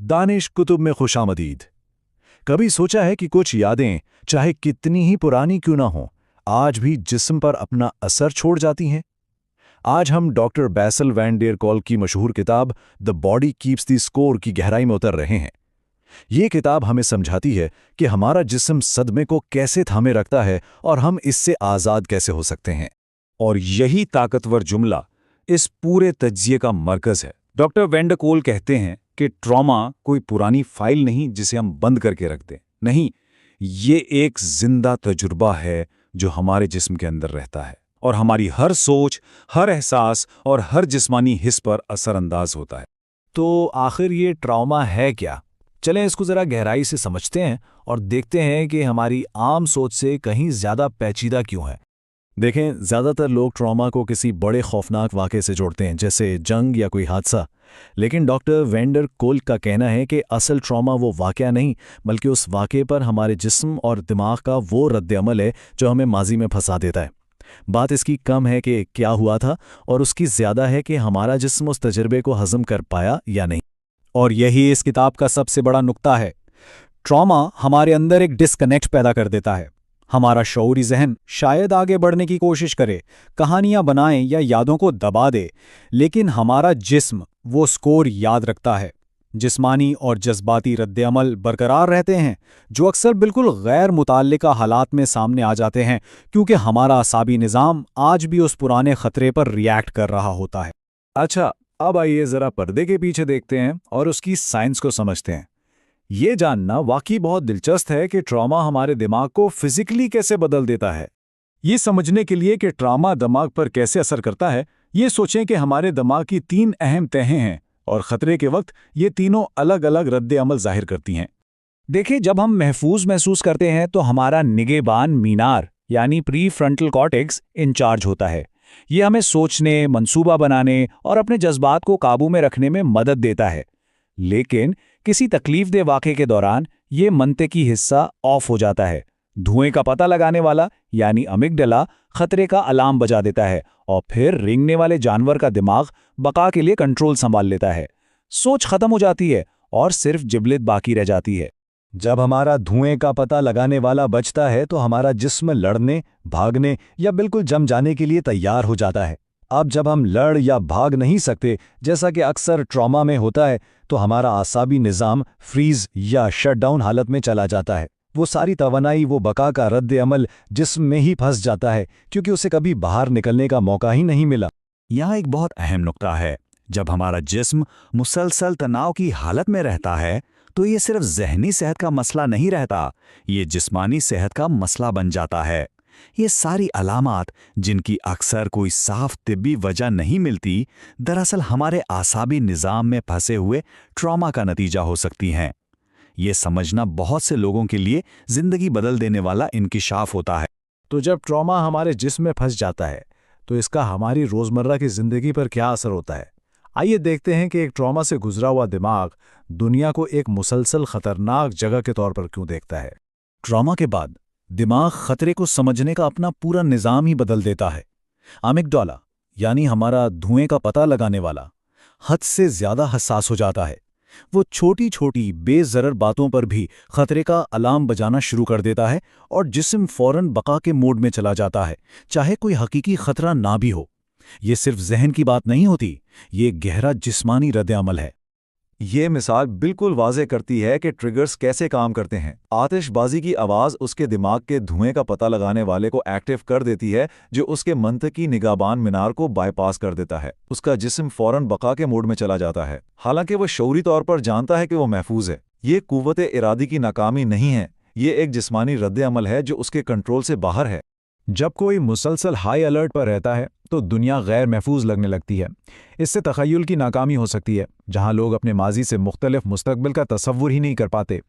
दानिश कुतुब में खुशामदीद। कभी सोचा है कि कुछ यादें चाहे कितनी ही पुरानी क्यों ना हों, आज भी जिस्म पर अपना असर छोड़ जाती हैं? आज हम डॉक्टर बैसल वैन डेर कॉल की मशहूर किताब the body keeps the score की गहराई में उतर रहे हैं। ये किताब हमें समझाती है कि हमारा जिस्म सदमे को कैसे थामे रखता है और हम इससे आज़ाद कैसे हो सकते हैं। और यही ताकतवर जुमला इस पूरे तज्जिए का मरकज़ है। डॉक्टर वैन डेर कॉल कहते हैं कि ट्रॉमा कोई पुरानी फाइल नहीं जिसे हम बंद करके रख दें। नहीं, ये एक जिंदा तजुर्बा है जो हमारे जिस्म के अंदर रहता है और हमारी हर सोच, हर एहसास और हर जिस्मानी हिस्स पर असरअंदाज होता है। तो आखिर ये ट्रॉमा है क्या? चलें इसको ज़रा गहराई से समझते हैं और देखते हैं कि हमारी आम सोच से कहीं ज़्यादा पेचीदा क्यों है। देखें, ज़्यादातर लोग ट्रॉमा को किसी बड़े खौफनाक वाक़े से जोड़ते हैं, जैसे जंग या कोई हादसा। लेकिन डॉक्टर वैन डेर कॉल का कहना है कि असल ट्रॉमा वो वाक़या नहीं, बल्कि उस वाक़े पर हमारे जिस्म और दिमाग का वो रद्द-ए-अमल है जो हमें माजी में फंसा देता है। बात इसकी कम है कि क्या हुआ था और उसकी ज़्यादा है कि हमारा जिस्म उस तजर्बे को हज़म कर पाया या नहीं। और यही इस किताब का सबसे बड़ा नुक्ता है। ट्रॉमा हमारे अंदर एक डिस्कनेक्ट पैदा कर देता है। हमारा शऊरी ज़हन शायद आगे बढ़ने की कोशिश करे, कहानियां बनाए या यादों को दबा दे, लेकिन हमारा जिस्म वो स्कोर याद रखता है। जिस्मानी और जज्बाती रद्द-ए-अमल बरकरार रहते हैं, जो अक्सर बिल्कुल गैर मुताल्लिका हालात में सामने आ जाते हैं, क्योंकि हमारा असाबी निज़ाम आज भी उस पुराने खतरे पर रिएक्ट कर रहा होता है। अच्छा, अब आइए ज़रा पर्दे के पीछे देखते हैं और उसकी साइंस को समझते हैं। ये जानना वाकई बहुत दिलचस्प है कि ट्रॉमा हमारे दिमाग को फिजिकली कैसे बदल देता है। ये समझने के लिए कि ट्रॉमा दिमाग पर कैसे असर करता है, ये सोचें कि हमारे दिमाग की 3 अहम तहें हैं और खतरे के वक्त ये तीनों अलग अलग रद्द-ए-अमल जाहिर करती हैं। देखिए, जब हम महफूज महसूस करते हैं तो हमारा निगेबान मीनार यानी प्री फ्रंटल कॉर्टेक्स इंचार्ज होता है। ये हमें सोचने, मंसूबा बनाने और अपने जज्बात को काबू में रखने में मदद देता है। लेकिन किसी तकलीफदेह वाक़े के दौरान ये मंतकी हिस्सा ऑफ हो जाता है। धुएं का पता लगाने वाला यानी अमिगडाला खतरे का अलार्म बजा देता है और फिर रेंगने वाले जानवर का दिमाग बका के लिए कंट्रोल संभाल लेता है। सोच खत्म हो जाती है और सिर्फ जिबलियत बाकी रह जाती है। जब हमारा धुएं का पता लगाने वाला बचता है तो हमारा जिस्म लड़ने, भागने या बिल्कुल जम जाने के लिए तैयार हो जाता है। अब जब हम लड़ या भाग नहीं सकते, जैसा कि अक्सर ट्रॉमा में होता है, तो हमारा आसाबी निज़ाम फ्रीज या शटडाउन हालत में चला जाता है। वो सारी तवानाई, वो बका का रद्द-ए-अमल जिस्म में ही फंस जाता है, क्योंकि उसे कभी बाहर निकलने का मौका ही नहीं मिला। यहाँ एक बहुत अहम नुक्ता है। जब हमारा जिस्म मुसलसल तनाव की हालत में रहता है तो ये सिर्फ ज़हनी सेहत का मसला नहीं रहता, ये जिस्मानी सेहत का मसला बन जाता है। ये सारी अलामात, जिनकी अक्सर कोई साफ तिब्बी वजह नहीं मिलती, दरअसल हमारे आसाबी निज़ाम में फंसे हुए ट्रॉमा का नतीजा हो सकती हैं। ये समझना बहुत से लोगों के लिए ज़िंदगी बदल देने वाला इंकिशाफ होता है। तो जब ट्रॉमा हमारे जिस्म में फंस जाता है तो इसका हमारी रोज़मर्रा की ज़िंदगी पर क्या असर होता है? आइए देखते हैं कि एक ट्रॉमा से गुजरा हुआ दिमाग दुनिया को एक मुसलसल खतरनाक जगह के तौर पर क्यों देखता है। ट्रॉमा के बाद दिमाग खतरे को समझने का अपना पूरा निज़ाम ही बदल देता है। अमिगडाला यानी हमारा धुएं का पता लगाने वाला हद से ज़्यादा हसास हो जाता है। वो छोटी छोटी बेज़रर बातों पर भी खतरे का अलार्म बजाना शुरू कर देता है और जिस्म फौरन बका के मोड में चला जाता है, चाहे कोई हकीकी खतरा ना भी हो। ये सिर्फ जहन की बात नहीं होती, ये गहरा जिस्मानी रद्द-ए-अमल है। ये मिसाल बिल्कुल वाज़े करती है कि ट्रिगर्स कैसे काम करते हैं। आतिशबाजी की आवाज़ उसके दिमाग के धुएं का पता लगाने वाले को एक्टिव कर देती है, जो उसके मंतकी निगाहबान मीनार को बाईपास कर देता है। उसका जिस्म फौरन बका के मोड में चला जाता है, हालांकि वो शऊरी तौर पर जानता है कि वो महफूज है। ये कुव्वत इरादी की नाकामी नहीं है, ये एक जिस्मानी रद्द-ए-अमल है जो उसके कंट्रोल से बाहर है। जब कोई मुसलसल हाई अलर्ट पर रहता है तो दुनिया गैर महफूज लगने लगती है। इससे तख़य्युल की नाकामी हो सकती है, जहां लोग अपने माजी से मुख्तलिफ मुस्तकबिल का तसव्वुर ही नहीं कर पाते।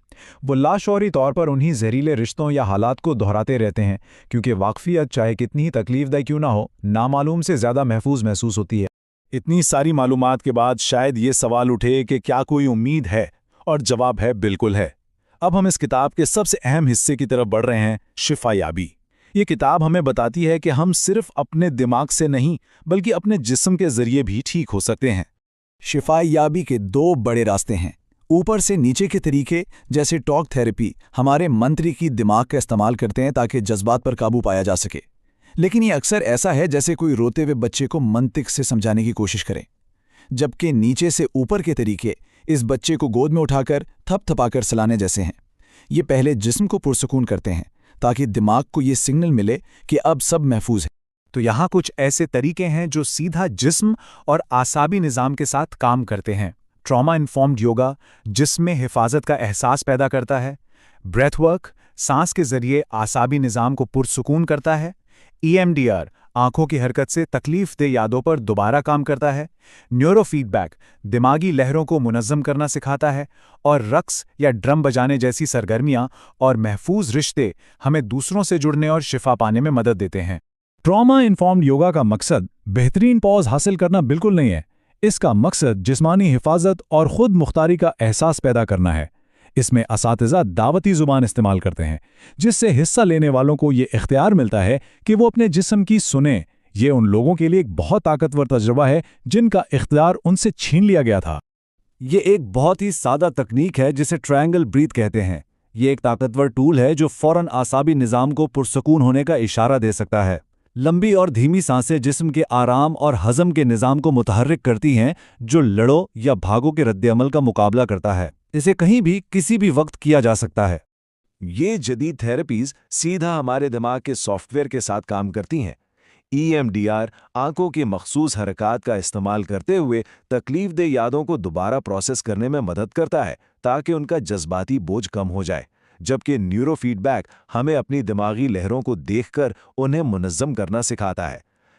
वो लाशौरी तौर पर उन्हीं जहरीले रिश्तों या हालात को दोहराते रहते हैं, क्योंकि वाक़फ़ियत चाहे कितनी ही तकलीफदेह क्यों ना हो, नामालूम से ज़्यादा महफूज महसूस होती है। इतनी सारी मालूमात के बाद शायद ये सवाल उठे कि क्या कोई उम्मीद है, और जवाब है, बिल्कुल है। अब हम इस किताब के सबसे अहम हिस्से की तरफ बढ़ रहे हैं, शिफा-याबी। ये किताब हमें बताती है कि हम सिर्फ अपने दिमाग से नहीं बल्कि अपने जिस्म के जरिए भी ठीक हो सकते हैं। शिफा-याबी के 2 बड़े रास्ते हैं। اوپر سے نیچے کے طریقے جیسے ٹاک تھیراپی ہمارے منتری کی دماغ کا استعمال کرتے ہیں تاکہ جذبات پر قابو پایا جا سکے، لیکن یہ اکثر ایسا ہے جیسے کوئی روتے ہوئے بچے کو منطق سے سمجھانے کی کوشش کریں، جبکہ نیچے سے اوپر کے طریقے اس بچے کو گود میں اٹھا کر تھپ تھپا کر سلانے جیسے ہیں۔ یہ پہلے جسم کو پرسکون کرتے ہیں تاکہ دماغ کو یہ سگنل ملے کہ اب سب محفوظ ہے۔ تو یہاں کچھ ایسے طریقے ہیں جو سیدھا جسم اور اعصابی نظام کے ساتھ کام کرتے ہیں۔ ٹراما انفارمڈ یوگا جسم میں حفاظت کا احساس پیدا کرتا ہے۔ بریتھ ورک سانس کے ذریعے اعصابی نظام کو پرسکون کرتا ہے۔ EMDR آنکھوں کی حرکت سے تکلیف دہ یادوں پر دوبارہ کام کرتا ہے۔ نیورو فیڈ بیک دماغی لہروں کو منظم کرنا سکھاتا ہے، اور رقص یا ڈرم بجانے جیسی سرگرمیاں اور محفوظ رشتے ہمیں دوسروں سے جڑنے اور شفا پانے میں مدد دیتے ہیں۔ ٹراما انفارمڈ یوگا کا مقصد بہترین پوز حاصل کرنا بالکل نہیں ہے۔ اس کا مقصد جسمانی حفاظت اور خود مختاری کا احساس پیدا کرنا ہے۔ اس میں اساتذہ دعوتی زبان استعمال کرتے ہیں، جس سے حصہ لینے والوں کو یہ اختیار ملتا ہے کہ وہ اپنے جسم کی سنیں۔ یہ ان لوگوں کے لیے ایک بہت طاقتور تجربہ ہے جن کا اختیار ان سے چھین لیا گیا تھا۔ یہ ایک بہت ہی سادہ تکنیک ہے جسے ٹرائنگل بریتھ کہتے ہیں۔ یہ ایک طاقتور ٹول ہے جو فوراً اعصابی نظام کو پرسکون ہونے کا اشارہ دے سکتا ہے۔ لمبی اور دھیمی سانسیں جسم کے آرام اور ہضم کے نظام کو متحرک کرتی ہیں، جو لڑو یا بھاگو کے رد عمل کا مقابلہ کرتا ہے۔ اسے کہیں بھی کسی بھی وقت کیا جا سکتا ہے۔ یہ جدید تھیراپیز سیدھا ہمارے دماغ کے سافٹ ویئر کے ساتھ کام کرتی ہیں۔ EMDR آنکھوں کی مخصوص حرکات کا استعمال کرتے ہوئے تکلیف دہ یادوں کو دوبارہ پروسیس کرنے میں مدد کرتا ہے تاکہ ان کا جذباتی بوجھ کم ہو جائے، جبکہ نیورو فیڈ بیک ہمیں اپنی دماغی لہروں کو دیکھ کر انہیں منظم کرنا سکھاتا ہے۔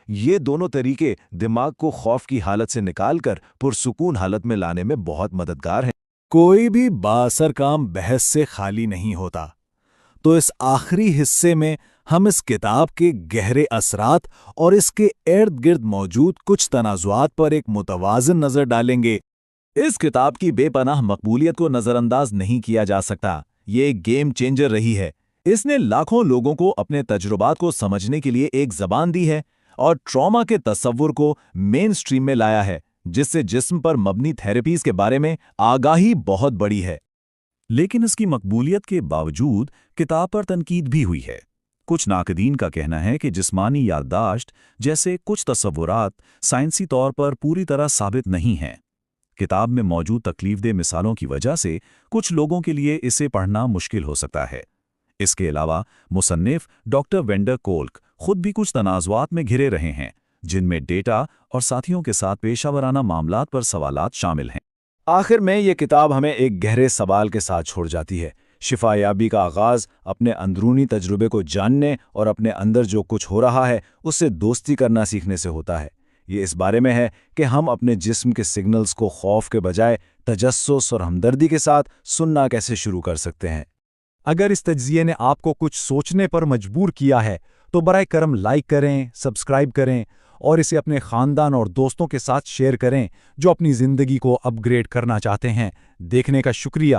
یہ دونوں طریقے دماغ کو خوف کی حالت سے نکال کر پرسکون حالت میں لانے میں بہت مددگار ہیں۔ کوئی بھی بااثر کام بحث سے خالی نہیں ہوتا، تو اس آخری حصے میں ہم اس کتاب کے گہرے اثرات اور اس کے ارد گرد موجود کچھ تنازعات پر ایک متوازن نظر ڈالیں گے۔ اس کتاب کی بے پناہ مقبولیت کو نظر انداز نہیں کیا جا سکتا۔ یہ ایک گیم چینجر رہی ہے۔ اس نے لاکھوں لوگوں کو اپنے تجربات کو سمجھنے کے لیے ایک زبان دی ہے اور ٹراما کے تصور کو مین سٹریم میں لایا ہے، جس سے جسم پر مبنی تھیراپیز کے بارے میں آگاہی بہت بڑی ہے۔ لیکن اس کی مقبولیت کے باوجود کتاب پر تنقید بھی ہوئی ہے۔ کچھ ناقدین کا کہنا ہے کہ جسمانی یادداشت جیسے کچھ تصورات سائنسی طور پر پوری طرح ثابت نہیں ہیں۔ کتاب میں موجود تکلیف دہ مثالوں کی وجہ سے کچھ لوگوں کے لیے اسے پڑھنا مشکل ہو سکتا ہے۔ اس کے علاوہ مصنف ڈاکٹر وینڈر کولک خود بھی کچھ تنازعات میں گھرے رہے ہیں، جن میں ڈیٹا اور ساتھیوں کے ساتھ پیشہ ورانہ معاملات پر سوالات شامل ہیں۔ آخر میں یہ کتاب ہمیں ایک گہرے سوال کے ساتھ چھوڑ جاتی ہے۔ شفا یابی کا آغاز اپنے اندرونی تجربے کو جاننے اور اپنے اندر جو کچھ ہو رہا ہے اس سے دوستی کرنا سیکھنے سے ہوتا ہے۔ یہ اس بارے میں ہے کہ ہم اپنے جسم کے سگنلز کو خوف کے بجائے تجسس اور ہمدردی کے ساتھ سننا کیسے شروع کر سکتے ہیں۔ اگر اس تجزیے نے آپ کو کچھ سوچنے پر مجبور کیا ہے تو برائے کرم لائک کریں، سبسکرائب کریں اور اسے اپنے خاندان اور دوستوں کے ساتھ شیئر کریں جو اپنی زندگی کو اپ گریڈ کرنا چاہتے ہیں۔ دیکھنے کا شکریہ۔